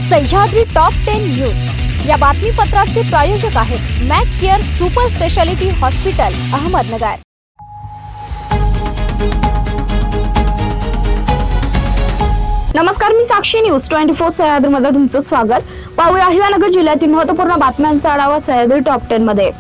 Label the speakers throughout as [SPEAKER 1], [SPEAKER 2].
[SPEAKER 1] Sahyadri top 10 news या बातमीपत्राचे प्रायोजक आहेत Mac Care super speciality hospital Ahmednagar. नमस्कार, मी साक्षी न्यूज 24 सह्याद्री मध्ये तुमचं स्वागत। पाहूया अहिल्यानगर जिल्ह्यातील महत्त्वपूर्ण बातम्यांचा आढावा सह्याद्री टॉप 10 मध्ये।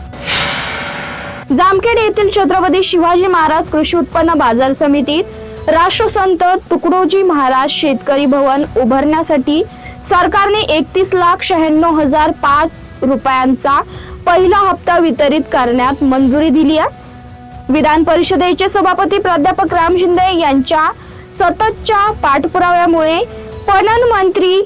[SPEAKER 1] जामखेड येथील छत्रपती शिवाजी महाराज कृषी उत्पन्न बाजार समितीत राष्ट्रसंत तुकडोजी महाराज शेतकरी भवन उभारण्यासाठी सरकारने 31,96,005 रुपयांचा पहिला हप्ता वितरित करण्यात मंजुरी दिली आहे। विधान परिषदेचे सभापती प्राध्यापक राम शिंदे यांच्या सततच्या पाठपुराव्यामुळे पणन मंत्री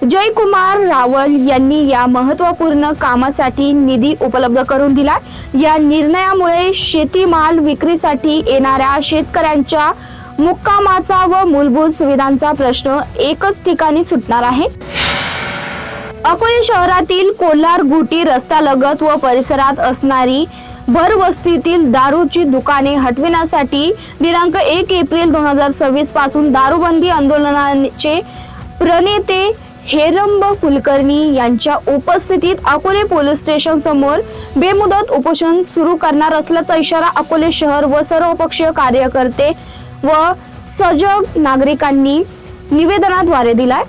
[SPEAKER 1] जयकुमार रावल यांनी या महत्त्वपूर्ण कामासाठी निधी उपलब्ध करून दिला। या निर्णयामुळे शेतीमाल विक्रीसाठी येणाऱ्या शेतकऱ्यांच्या मुक्कामाचा व मूलभूत सुविधांचा प्रश्न एकच ठिकाणी सुटणार आहे। अकोले शहरातील कोल्हार घुटी रस्त्यालगत व परिसरात असणारी भरवस्तीतील दारूची दुकाने हटविण्यासाठी दिनांक 1 एप्रिल 2026 पासून दारूबंदी आंदोलनाचे प्रणेते हेरंब कुलकर्णी यांच्या उपस्थितीत अकोले पोलीस स्टेशन समोर बेमुदत उपोषण सुरू करणार असल्याचा इशारा अकोले शहर व सर्वपक्षीय कार्यकर्ते व सजग नागरिकांनी निवेदनाद्वारे दिलाय।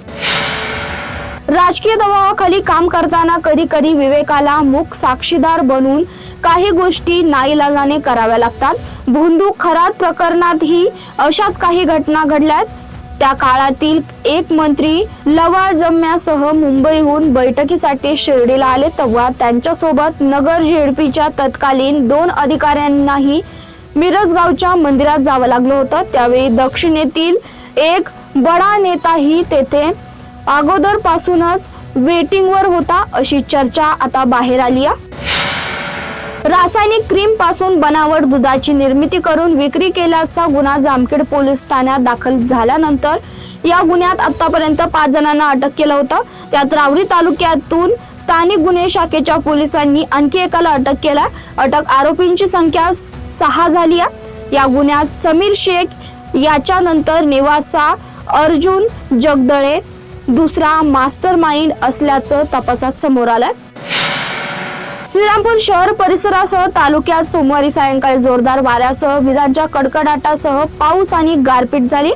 [SPEAKER 1] राजकीय दबावाखाली काम करताना कधी कधी विवेकाला मूक साक्षीदार बनून काही गोष्टी नाईलाजाने कराव्या लागतात। भोंदू खरात प्रकरणातही अशाच काही घटना घडल्यात। त्या काळातील एक मंत्री लवाजम्यासह मुंबईहून बैठकीसाठी शिर्डीला आले तेव्हा त्यांच्यासोबत नगर जेडपीच्या तत्कालीन 2 अधिकाऱ्यांनाही मिरजगावच्या मंदिरात जावं लागलं होतं। त्यावेळी दक्षिणेतील एक बडा नेताही तेथे अगोदरपासूनच वेटिंगवर होता अशी चर्चा आता बाहेर आली आहे। रासायनिक क्रीम पासून बनावट दुधाची निर्मिती करून विक्री केल्याचा गुन्हा जामखेड पोलीस ठाण्यात दाखल झाल्यानंतर या गुन्ह्यात आतापर्यंत 5 जणांना अटक केलं होतं। त्यात रावरी तालुक्यातून स्थानिक गुन्हे शाखेच्या पोलिसांनी आणखी एकाला अटक केला। अटक आरोपींची संख्या 6 झाली आहे। या गुन्ह्यात समीर शेख याच्यानंतर निवासा अर्जुन जगदळे दुसरा मास्टर माइंड असल्याचं तपासात समोर आलंय। श्रीरामपूर शहर परिसरासह तालुक्यात सोमवारी सायंकाळी जोरदार वाऱ्यासह विजांच्या कडकडाटासह पाऊस आणि गारपीट झाली।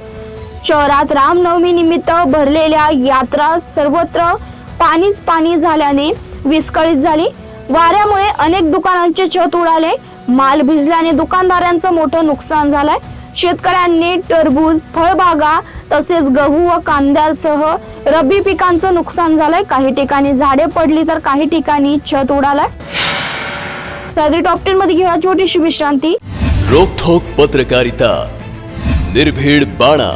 [SPEAKER 1] शहरात रामनवमी निमित्त भरलेल्या यात्रा सर्वत्र पाणीच पाणी झाल्याने विस्कळीत झाली। वाऱ्यामुळे अनेक दुकानांचे छत उडाले, माल भिजल्याने दुकानदारांचं मोठं नुकसान झालंय। शेतकऱ्यांनी टरबूज, फळबागा तसेच गहू व कांद्यासह रब्बी पिकांचं नुकसान झालंय। काही ठिकाणी झाडे पडली तर काही ठिकाणी छत उडालंय। सह्याद्री टॉप 10 मध्ये घेऊया छोटीशी विश्रांती।
[SPEAKER 2] रोखोक पत्रकारिता, निर्भीड बाणा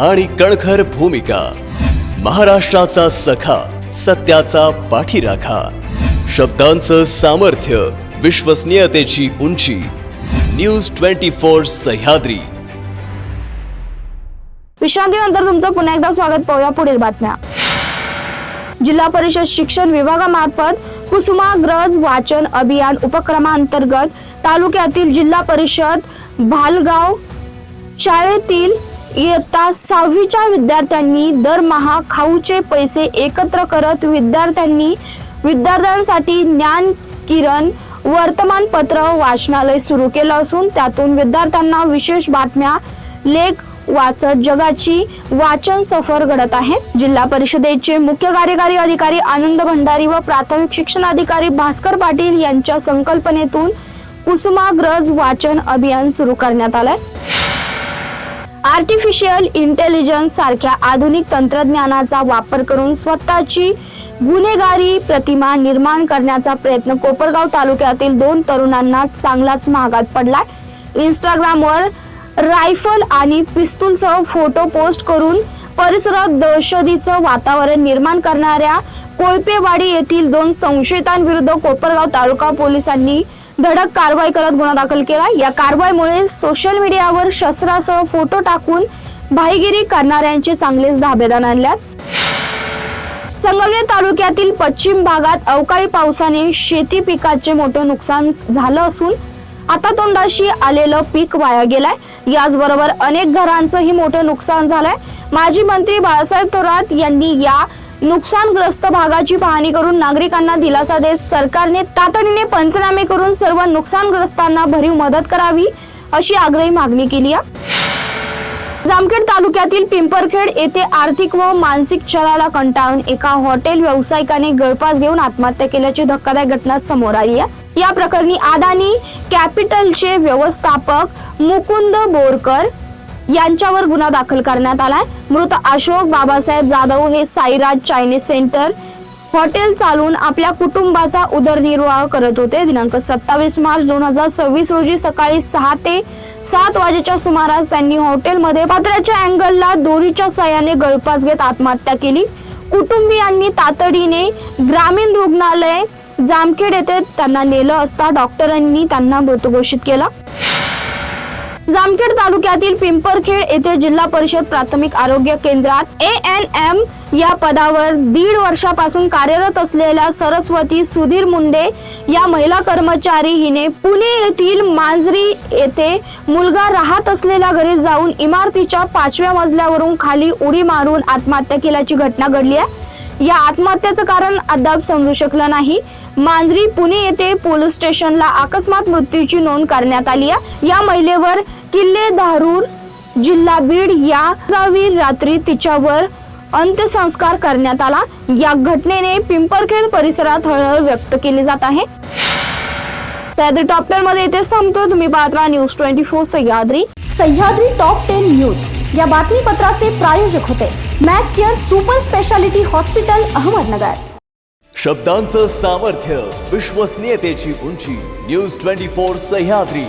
[SPEAKER 2] आणि कणखर भूमिका, महाराष्ट्राचा सखा, सत्याचा पाठीराखा, शब्दांचं सामर्थ्य, विश्वसनीयतेची उंची, न्यूज 24 सह्याद्री।
[SPEAKER 1] विश्रांतीनंतर तुमचं पुन्हा एकदा स्वागत। पाहूया पुढील बातम्या। जिल्हा परिषद शिक्षण विभागामार्फत कुसुमाग्रज वाचन अभियान उपक्रमांतर्गत तालुक्यातील जिल्हा परिषद भालगाव शाळेतील इयत्ता 6वीच्या विद्यार्थ्यांनी दरमहा खाऊचे पैसे एकत्र करत विद्यार्थ्यांसाठी ज्ञान किरण वर्तमानपत्र वाचनालय सुरू केलं असून त्यातून विद्यार्थ्यांना विशेष बातम्या, लेख वाचत जगाची वाचन सफर घडत आहे। जिल्हा परिषदेचे मुख्य कार्यकारी अधिकारी आनंद भंडारी व प्राथमिक शिक्षण अधिकारी भास्कर पाटील यांच्या संकल्पनेतून कुसुमाग्रज वाचन अभियान सुरू करण्यात आलंय। आर्टिफिशियल इंटेलिजन्स सारख्या आधुनिक तंत्रज्ञानाचा वापर करून स्वतःची गुन्हेगारी प्रतिमा निर्माण करण्याचा प्रयत्न कोपरगाव तालुक्यातील 2 तरुणांना चांगलाच महागात पडलाय। इंस्टाग्रामवर रायफल आणि पिस्तूलसह फोटो पोस्ट करून परिसरात दहशतीचं वातावरण निर्माण करणाऱ्या कोळपेवाडी येथील 2 संशयितांविरुद्ध कोपरगाव तालुका पोलिसांनी धडक कारवाई करत गुन्हा दाखल केला। या कारवाईमुळे सोशल मीडियावर शस्त्रासह फोटो टाकून भाईगिरी करणाऱ्यांचे चांगलेच धाबेदार आणल्यात। संगमनेर तालुक्यातील पश्चिम भागात अवकाळी पावसाने शेती पिकाचे मोठे नुकसान झालं असून आता तोंडाशी आलेलं पीक वाया गेलाय। याचबरोबर अनेक घरांचंही मोठं नुकसान झालंय। माजी मंत्री बाळासाहेब थोरात यांनी या नुकसानग्रस्त भागाची पाहणी करून नागरिकांना दिलासा देत सरकारने तातडीने पंचनामे करून सर्व नुकसानग्रस्तांना भरीव मदत करावी अशी आग्रही मागणी केली आहे। जामखेड तालुक्यातील पिंपरखेड येथे आर्थिक व मानसिक छळाला कंटाळून एका हॉटेल व्यावसायिकाने गळफास घेऊन आत्महत्या केल्याची धक्कादायक घटना समोर आली आहे। या प्रकरणी अदानी कॅपिटलचे व्यवस्थापक मुकुंद बोरकर यांच्यावर गुन्हा दाखल करण्यात आलाय। मृत अशोक बाबासाहेब जाधव हे साईराज चायनीज सेंटर हॉटेल चालवून आपल्या कुटुंबाचा उदरनिर्वाह करत होते। दिनांक 27 मार्च 2026 रोजी सकाळी 6 ते 7 वाजेच्या सुमारास त्यांनी हॉटेलमध्ये पत्र्याच्या अँगलला दोरीच्या साहाय्याने गळफास घेत आत्महत्या केली। कुटुंबियांनी तातडीने ग्रामीण रुग्णालय जामखेड येथे त्यांना नेलं असता डॉक्टरांनी त्यांना मृत घोषित केलं। जामखेड तालुक्यातील पिंपरखेड येथे जिल्हा परिषद प्राथमिक आरोग्य केंद्रात ANM या पदावर 1.5 वर्षापासून कार्यरत असलेल्या सरस्वती सुधीर मुंडे या महिला कर्मचारी हिने पुणे येथील मांजरी येथे मुलगा राहत असलेल्या घरी जाऊन इमारतीच्या 5व्या मजल्यावरून खाली उडी मारून आत्महत्या केल्याची घटना घडली आहे। या आत्महत्येचं कारण अद्याप समजू शकलं नाही। मांजरी पुणे येथे पोलीस स्टेशनला अकस्मात मृत्यूची नोंद करण्यात आली आहे। या महिलेवर किल्ले धारूर जिल्हा बीड या गावी रात्री तिच्यावर अंत्यसंस्कार करण्यात आला। या घटनेने पिंपरखेड परिसरात हळहळ व्यक्त केली जात आहे। सह्याद्री टॉप 10 मध्ये इथेच थांबतो। तुम्ही पाहत राहा news 24 Sahyadri.
[SPEAKER 3] Sahyadri top 10 news या बातमीपत्राचे प्रायोजक होते Mac Care super speciality hospital Ahmednagar.
[SPEAKER 2] शब्दांचं सामर्थ्य, विश्वसनीयतेची उंची, न्यूज 24 सह्याद्री।